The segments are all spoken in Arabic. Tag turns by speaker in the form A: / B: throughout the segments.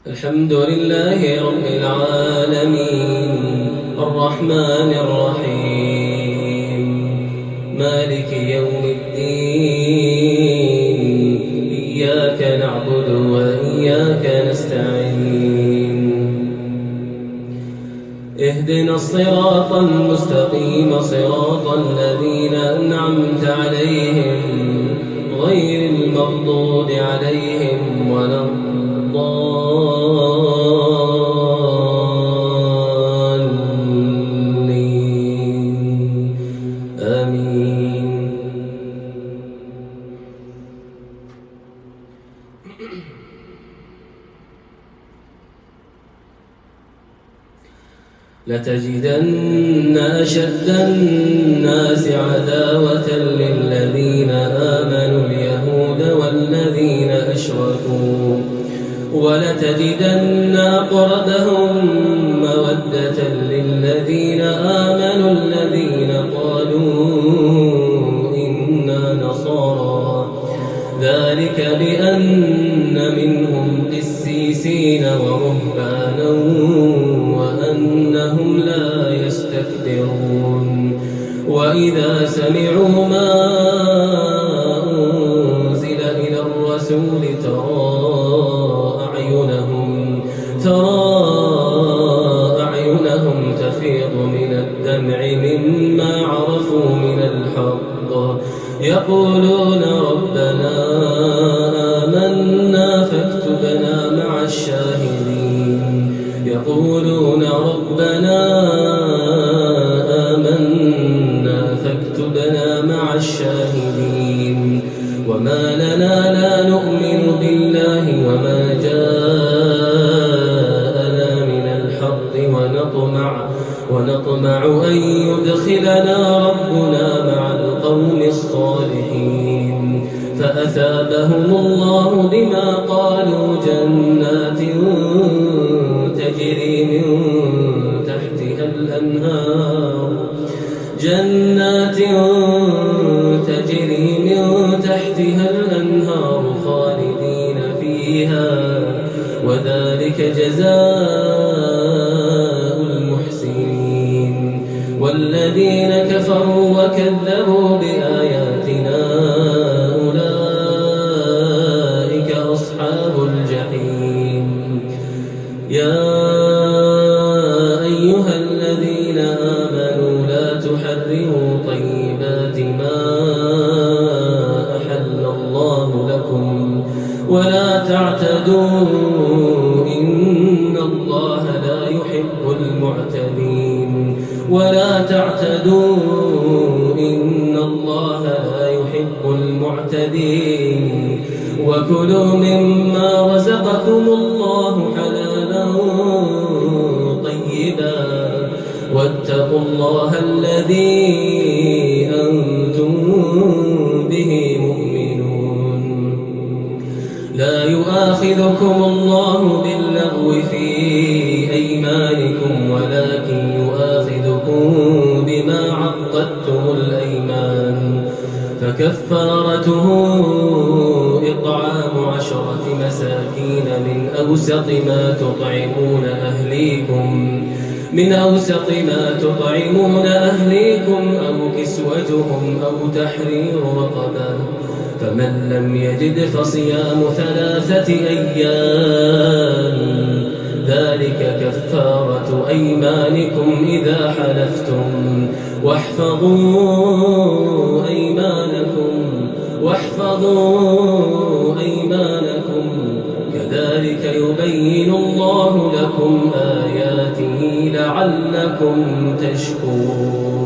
A: الحمد لله رب العالمين الرحمن الرحيم مالك يوم الدين إياك نعبد وإياك نستعين اهدنا الصراط المستقيم صراط الذين أنعمت عليهم غير المغضوب عليهم ولا الضالين آمين. لتجدن أشد الناس عداوة للذين آمنوا اليهود والذين أشركوا ولتجدن أقربهم مودة للذين آمنوا الذين قالوا إنا نصارى ذلك بأن منهم قسيسين ورهبانا وأنهم لا يستكبرون وإذا سمعوا ما أنزل إلى الرسول ترى أعينهم تفيض من الدمع مما عرفوا من الحق يقولون ربنا آمنا فاكتبنا مع الشاهدين وما لنا لا نؤمن بالله وما جاءنا من الحق ونطمع أن يدخلنا ربنا مع القوم الصالحين فأثابهم الله بما قالوا جنات تجري من تحتها الأنهار خالدين فيها وذلك جزاء المحسنين والذين كفروا وكذبوا بآياتنا أولئك أصحاب الجحيم. يا أيها الذين آمنوا لا تحرموا طيبات ما أحل الله لكم ولا تعتدوا إن الله لا يحب المعتدين وكلوا مما رزقكم الله حلالا طيبا واتقوا الله الذي أنتم به مؤمنون. لا يؤاخذكم الله باللغو في أيمانكم ولكن يؤاخذكم بما عقدتم الأيمان فكفارته إطعام 10 مساكين من أوسط ما تطعمون أهليكم أو كسوتهم أو تحرير رقبة فمن لم يجد فصيام 3 أيام ذلك كفارة أيمانكم إذا حلفتم واحفظوا أيمانكم كذلك يبين الله لكم آياته لعلكم تشكرون.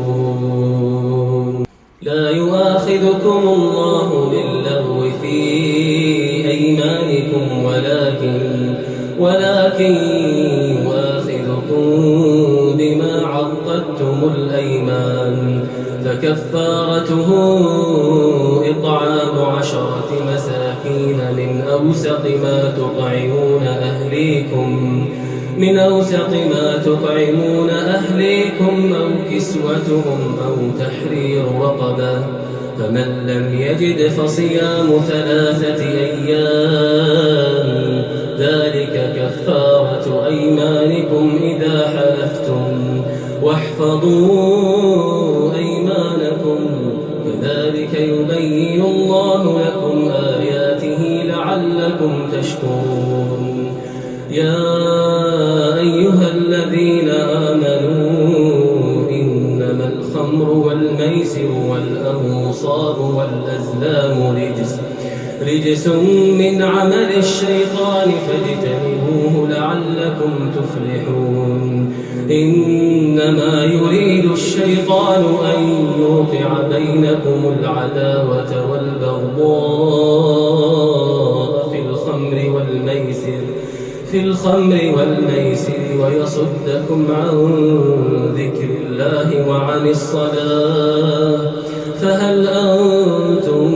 A: لا يؤاخذكم الله باللغو في أيمانكم ولكن يؤاخذكم بما عقدتم الأيمان فكفارته إطعام 10 مساكين من أوسط ما تطعمون أهليكم أو كسوتهم أو تحرير رقبة فمن لم يجد فصيام 3 أيام ذلك كفارة إذا حلفتم واحفظوا أيمانكم كذلك يبين الله لكم آياته لعلكم تشكرون يا أيها الذين آمنوا إنما الخمر والميسر والأنصاب والأزلام رجس من عمل الشيطان فاجتنبوه لعلكم تفلحون إنما يريد الشيطان أن يوقع بينكم العداوة والبغضاء في الخمر والميسر ويصدكم عن ذكر الله وعن الصلاة فهل أنتم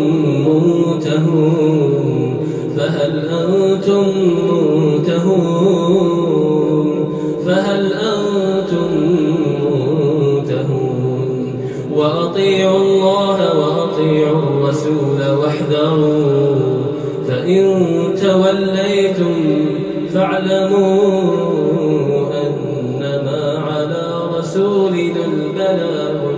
A: منتهون وأطيعوا الله وأطيعوا الرسول واحذروا فإن توليتم فاعلموا أنما على رسولنا البلاغ